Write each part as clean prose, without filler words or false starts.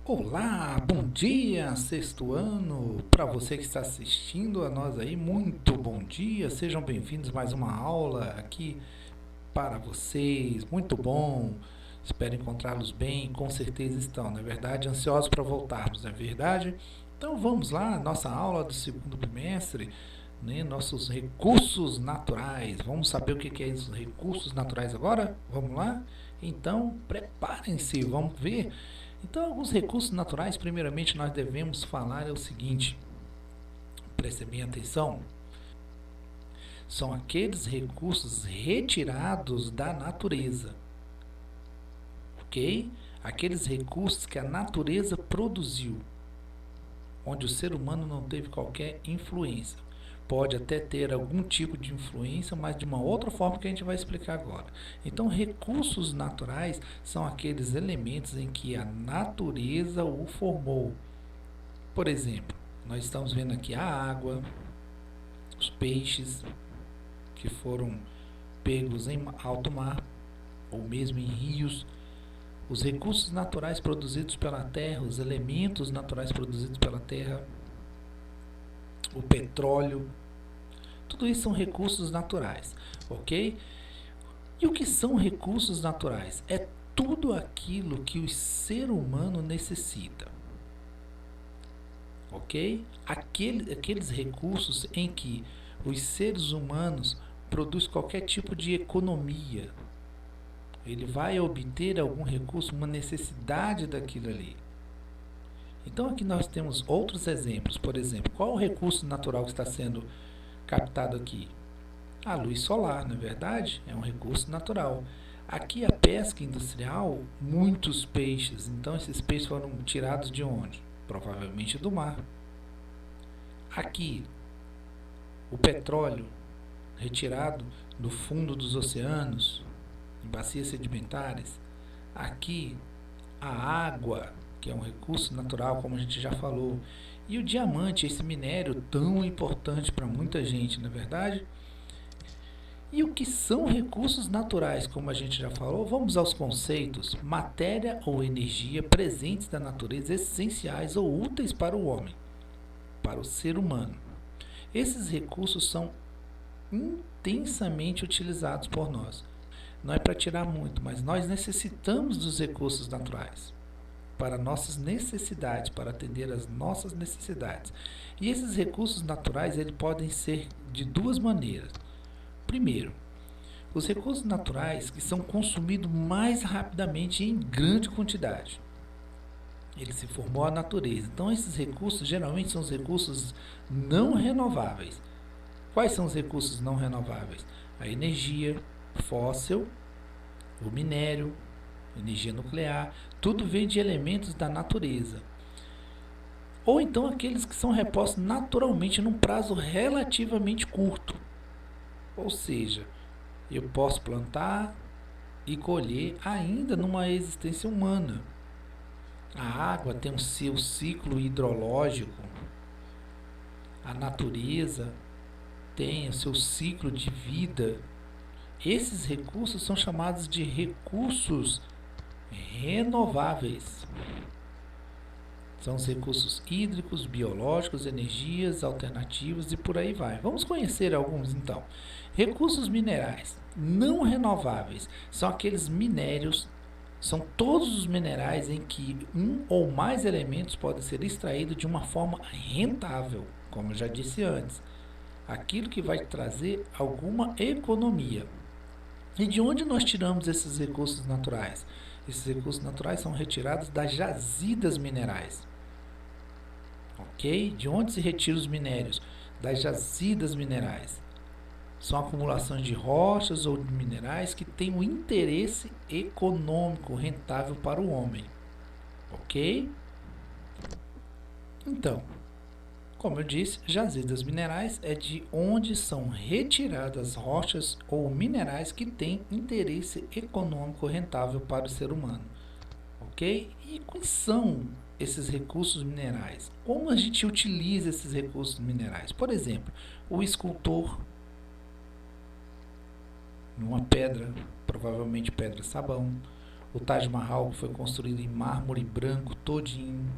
Olá, bom dia, sexto ano. Para você que está assistindo a nós aí, muito bom dia. Sejam bem-vindos a mais uma aula aqui para vocês. Muito bom. Espero encontrá-los bem, com certeza estão, não é verdade? Ansiosos para voltarmos, não é verdade? Então vamos lá, nossa aula do segundo bimestre, né? Nossos recursos naturais. Vamos saber o que é os recursos naturais agora? Vamos lá? Então preparem-se, vamos ver. Então, alguns recursos naturais, primeiramente, nós devemos falar é o seguinte: prestem bem atenção, são aqueles recursos retirados da natureza, ok? Aqueles recursos que a natureza produziu, onde o ser humano não teve qualquer influência. Pode até ter algum tipo de influência, mas de uma outra forma que a gente vai explicar agora. Então, recursos naturais são aqueles elementos em que a natureza o formou. Por exemplo, nós estamos vendo aqui a água, os peixes que foram pegos em alto mar ou mesmo em rios, os recursos naturais produzidos pela terra, os elementos naturais produzidos pela terra, o petróleo, tudo isso são recursos naturais, ok? E o que são recursos naturais? É tudo aquilo que o ser humano necessita, ok? Aqueles recursos em que os seres humanos produzem qualquer tipo de economia. Ele vai obter algum recurso, uma necessidade daquilo ali. Então aqui nós temos outros exemplos. Por exemplo, qual o recurso natural que está sendo captado aqui? A luz solar, não é verdade? É um recurso natural. Aqui a pesca industrial, muitos peixes. Então esses peixes foram tirados de onde? Provavelmente do mar. Aqui, o petróleo retirado do fundo dos oceanos, em bacias sedimentares. Aqui, a água, que é um recurso natural, como a gente já falou. E o diamante, esse minério tão importante para muita gente, não é verdade? E o que são recursos naturais, como a gente já falou? Vamos aos conceitos: matéria ou energia presentes na natureza, essenciais ou úteis para o homem, para o ser humano. Esses recursos são intensamente utilizados por nós. Não é para tirar muito, mas nós necessitamos dos recursos naturais para nossas necessidades, para atender às nossas necessidades. E esses recursos naturais, eles podem ser de duas maneiras. Primeiro, os recursos naturais que são consumidos mais rapidamente em grande quantidade. Ele se formou a natureza. Então esses recursos geralmente são os recursos não renováveis. Quais são os recursos não renováveis? A energia fóssil, o minério, energia nuclear, tudo vem de elementos da natureza. Ou então aqueles que são repostos naturalmente num prazo relativamente curto. Ou seja, eu posso plantar e colher ainda numa existência humana. A água tem o seu ciclo hidrológico, a natureza tem o seu ciclo de vida. Esses recursos são chamados de recursos renováveis. São os recursos hídricos, biológicos, energias alternativas e por aí vai. Vamos conhecer alguns então. Recursos minerais não renováveis são aqueles minérios, são todos os minerais em que um ou mais elementos podem ser extraídos de uma forma rentável, como eu já disse antes. Aquilo que vai trazer alguma economia. E de onde nós tiramos esses recursos naturais? Esses recursos naturais são retirados das jazidas minerais. Ok? De onde se retiram os minérios? Das jazidas minerais. São acumulações de rochas ou de minerais que têm um interesse econômico rentável para o homem. Ok? Então, como eu disse, jazidas minerais é de onde são retiradas rochas ou minerais que têm interesse econômico rentável para o ser humano. Ok? E quais são esses recursos minerais? Como a gente utiliza esses recursos minerais? Por exemplo, o escultor, numa pedra, provavelmente pedra sabão, O Taj Mahal foi construído em mármore branco todinho.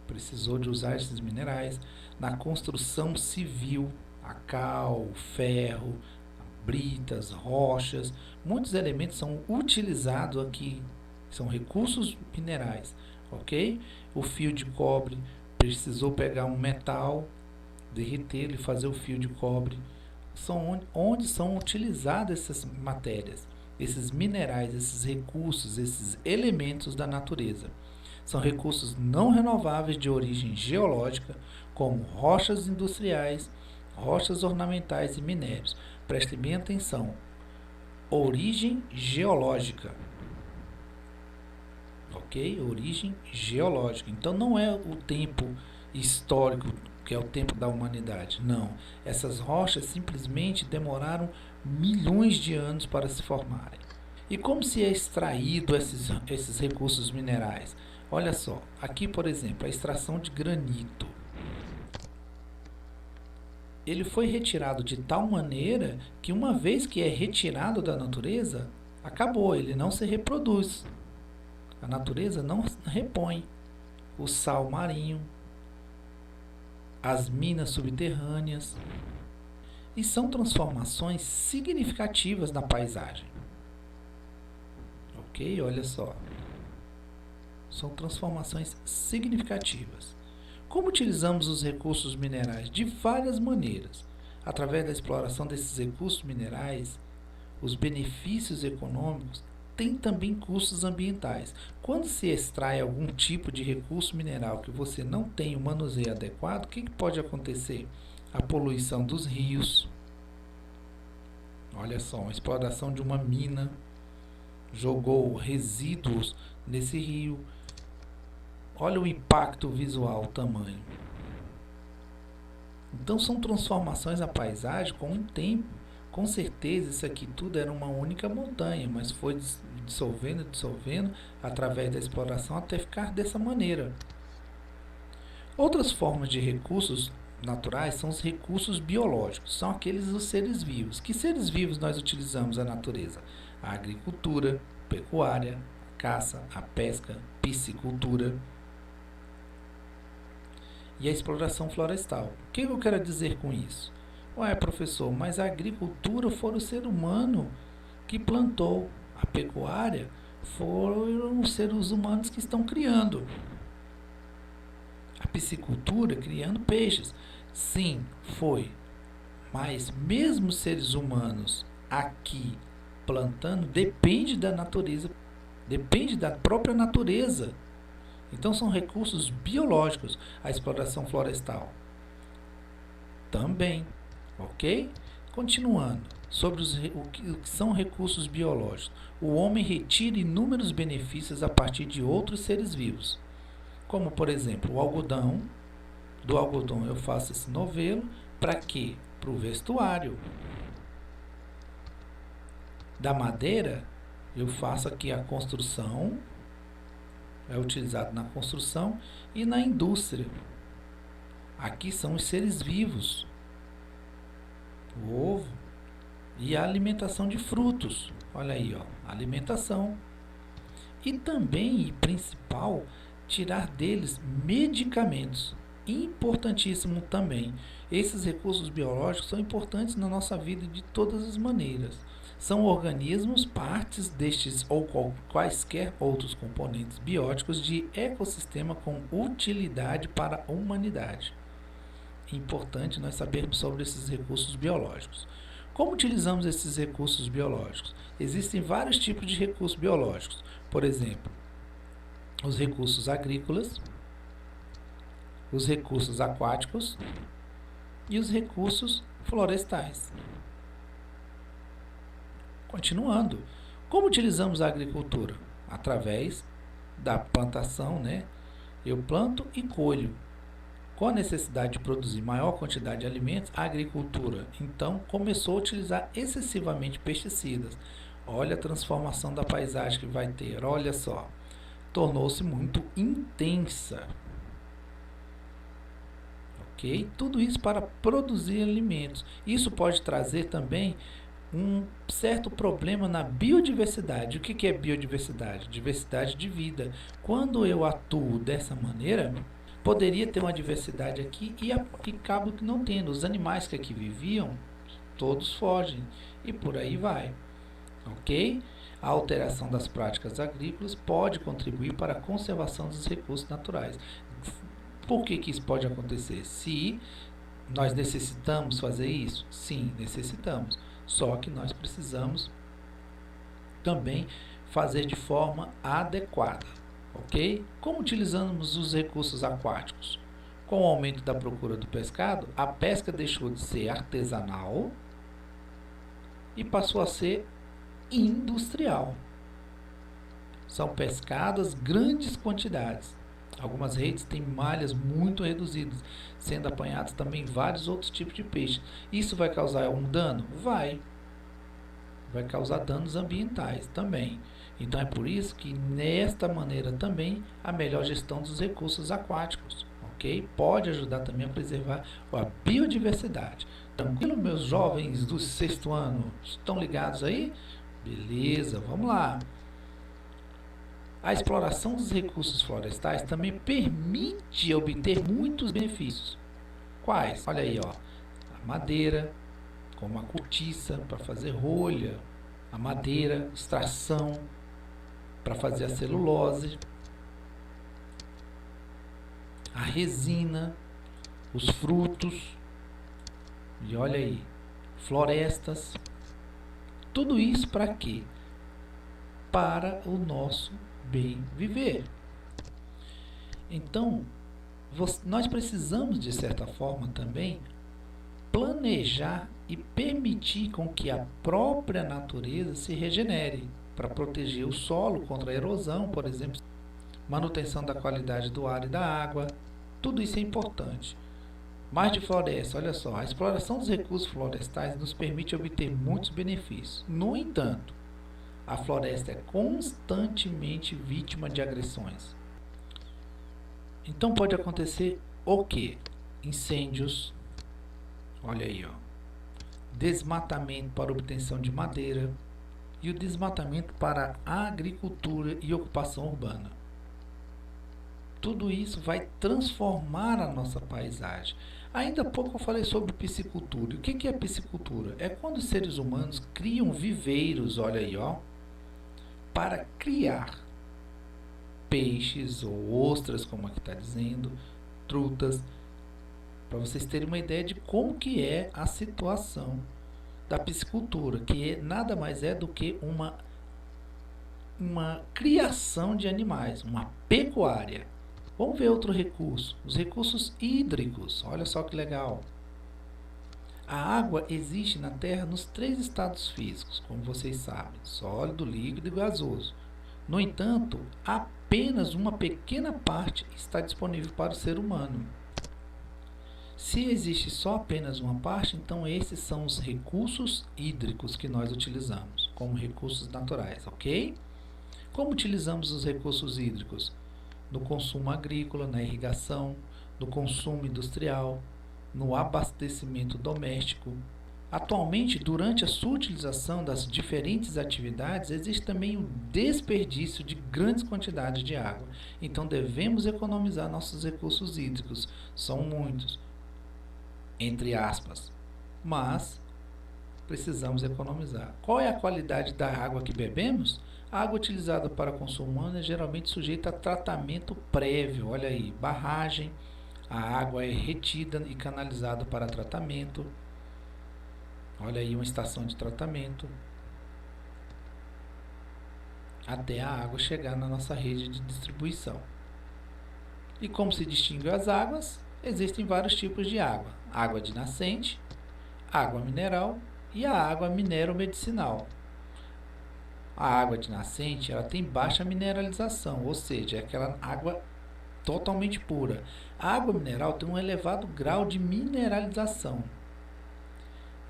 Precisou de usar esses minerais. Na construção civil, a cal, o ferro, britas, rochas, muitos elementos são utilizados aqui, são recursos minerais, ok? O fio de cobre, precisou pegar um metal, derretê-lo e fazer o fio de cobre. São onde são utilizadas essas matérias, esses minerais, esses recursos, esses elementos da natureza. São recursos não renováveis de origem geológica, como rochas industriais, rochas ornamentais e minérios. Preste bem atenção. Origem geológica. Ok? Origem geológica. Então não é o tempo histórico, que é o tempo da humanidade. Não. Essas rochas simplesmente demoraram milhões de anos para se formarem. E como se é extraído esses recursos minerais? Olha só, aqui por exemplo, a extração de granito. Ele foi retirado de tal maneira que uma vez que é retirado da natureza, acabou, ele não se reproduz. A natureza não repõe o sal marinho, as minas subterrâneas, e são transformações significativas na paisagem. Ok? Olha só. São transformações significativas. Como utilizamos os recursos minerais? De várias maneiras. Através da exploração desses recursos minerais, os benefícios econômicos têm também custos ambientais. Quando se extrai algum tipo de recurso mineral que você não tem o manuseio adequado, o que pode acontecer? A poluição dos rios. Olha só, a exploração de uma mina jogou resíduos nesse rio. Olha o impacto visual, o tamanho. Então são transformações na paisagem com o tempo. Com certeza isso aqui tudo era uma única montanha, mas foi dissolvendo através da exploração até ficar dessa maneira. Outras formas de recursos naturais são os recursos biológicos, são aqueles dos seres vivos. Que seres vivos nós utilizamos na natureza? A agricultura, a pecuária, a caça, a pesca, piscicultura e a exploração florestal. O que eu quero dizer com isso? Ué, professor, mas a agricultura foi o ser humano que plantou. A pecuária foram os seres humanos que estão criando. A piscicultura criando peixes. Sim, foi. Mas mesmo os seres humanos aqui plantando depende da natureza, depende da própria natureza. Então são recursos biológicos. A exploração florestal também, ok? Continuando, sobre o que são recursos biológicos. O homem retira inúmeros benefícios a partir de outros seres vivos, como por exemplo o algodão. Do algodão eu faço esse novelo, para quê? Para o vestuário. Da madeira eu faço aqui a construção, é utilizado na construção e na indústria. Aqui são os seres vivos, o ovo e a alimentação de frutos. Olha aí, ó, alimentação. E também, e principal, tirar deles medicamentos. Importantíssimo também. Esses recursos biológicos são importantes na nossa vida de todas as maneiras. São organismos, partes destes ou quaisquer outros componentes bióticos de ecossistema com utilidade para a humanidade. É importante nós sabermos sobre esses recursos biológicos. Como utilizamos esses recursos biológicos? Existem vários tipos de recursos biológicos. Por exemplo, os recursos agrícolas, os recursos aquáticos e os recursos florestais. Continuando, como utilizamos a agricultura? Através da plantação, né? Eu planto e colho. Com a necessidade de produzir maior quantidade de alimentos, a agricultura, então, começou a utilizar excessivamente pesticidas. Olha a transformação da paisagem que vai ter, olha só. Tornou-se muito intensa. Ok? Tudo isso para produzir alimentos. Isso pode trazer também um certo problema na biodiversidade. O que é biodiversidade? Diversidade de vida. Quando eu atuo dessa maneira, poderia ter uma diversidade aqui e acaba que não tendo. Os animais que aqui viviam, todos fogem e por aí vai. Ok? A alteração das práticas agrícolas pode contribuir para a conservação dos recursos naturais. Por que isso pode acontecer? Se nós necessitamos fazer isso? Sim, necessitamos. Só que nós precisamos também fazer de forma adequada, ok? Como utilizamos os recursos aquáticos? Com o aumento da procura do pescado, a pesca deixou de ser artesanal e passou a ser industrial. São pescadas grandes quantidades. Algumas redes têm malhas muito reduzidas, sendo apanhados também vários outros tipos de peixe. Isso vai causar algum dano? Vai causar danos ambientais também. Então é por isso que nesta maneira também a melhor gestão dos recursos aquáticos, ok? Pode ajudar também a preservar a biodiversidade. Tranquilo, meus jovens do 6º ano? Estão ligados aí? Beleza, vamos lá. A exploração dos recursos florestais também permite obter muitos benefícios. Quais? Olha aí, ó. A madeira, como a cortiça para fazer rolha, a madeira, extração para fazer a celulose, a resina, os frutos, e olha aí, florestas. Tudo isso para quê? Para o nosso bem viver. Então, nós precisamos, de certa forma, também planejar e permitir com que a própria natureza se regenere, para proteger o solo contra a erosão, por exemplo, manutenção da qualidade do ar e da água. Tudo isso é importante. Mais de floresta, olha só, a exploração dos recursos florestais nos permite obter muitos benefícios. No entanto, a floresta é constantemente vítima de agressões. Então pode acontecer o quê? Incêndios, olha aí, ó, desmatamento para obtenção de madeira e o desmatamento para a agricultura e ocupação urbana. Tudo isso vai transformar a nossa paisagem. Ainda há pouco eu falei sobre piscicultura. E o que é piscicultura? É quando os seres humanos criam viveiros, olha aí, ó, para criar peixes ou ostras, como aqui está dizendo, trutas, para vocês terem uma ideia de como que é a situação da piscicultura, que nada mais é do que uma criação de animais, uma pecuária. Vamos ver outro recurso, os recursos hídricos. Olha só que legal. A água existe na Terra nos 3 estados físicos, como vocês sabem, sólido, líquido e gasoso. No entanto, apenas uma pequena parte está disponível para o ser humano. Se existe só apenas uma parte, então esses são os recursos hídricos que nós utilizamos como recursos naturais, ok? Como utilizamos os recursos hídricos? No consumo agrícola, na irrigação, no consumo industrial, no abastecimento doméstico. Atualmente, durante a sua utilização das diferentes atividades, existe também o desperdício de grandes quantidades de água. Então, devemos economizar nossos recursos hídricos. São muitos, entre aspas, mas precisamos economizar. Qual é a qualidade da água que bebemos? A água utilizada para consumo humano é geralmente sujeita a tratamento prévio. Olha aí, barragem. A água é retida e canalizada para tratamento. Olha aí uma estação de tratamento. Até a água chegar na nossa rede de distribuição. E como se distinguem as águas? Existem vários tipos de água. Água de nascente, água mineral e a água mineromedicinal. A água de nascente ela tem baixa mineralização, ou seja, é aquela água totalmente pura. A água mineral tem um elevado grau de mineralização.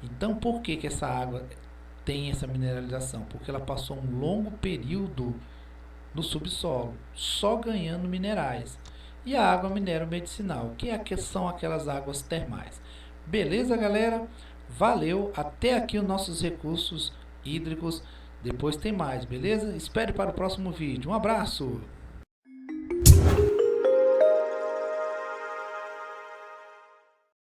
Então, por que essa água tem essa mineralização? Porque ela passou um longo período no subsolo, só ganhando minerais. E a água mineromedicinal, que são aquelas águas termais. Beleza, galera? Valeu, até aqui os nossos recursos hídricos. Depois tem mais, beleza? Espere para o próximo vídeo. Um abraço!